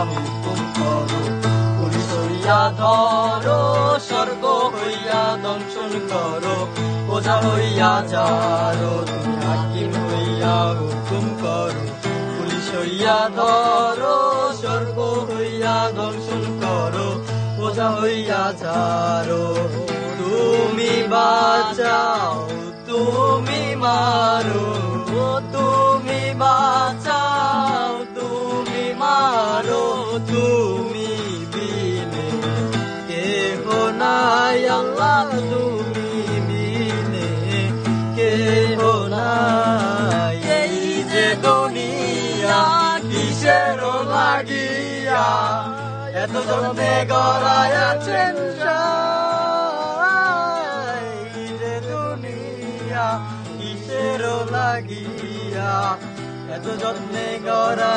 হুকুম করো, পুলিশ হইয়া ধরো, স্বর্গ হইয়া দংশন করো, ওঝা হইয়া যারো, তুমি হাকিম হইয়া হুকুম করো, পুলিশ হইয়া ধরো, স্বর্গ হইয়া দংশন করো, ওঝা হইয়া যারো। তুমি বাঁচাও, তুমি মারো, তুমি বাঁচাও, তুমি মারো, তুমি বিনে কেহ নাই আল্লাহ, তুমি বিনে কেহ নাই। এই যে দুনিয়া কিসের লাগিয়া এত জনে গড়াইয়াছেন, এই যে দুনিয়া কিসের লাগিয়া এত যত্নে গড়ায়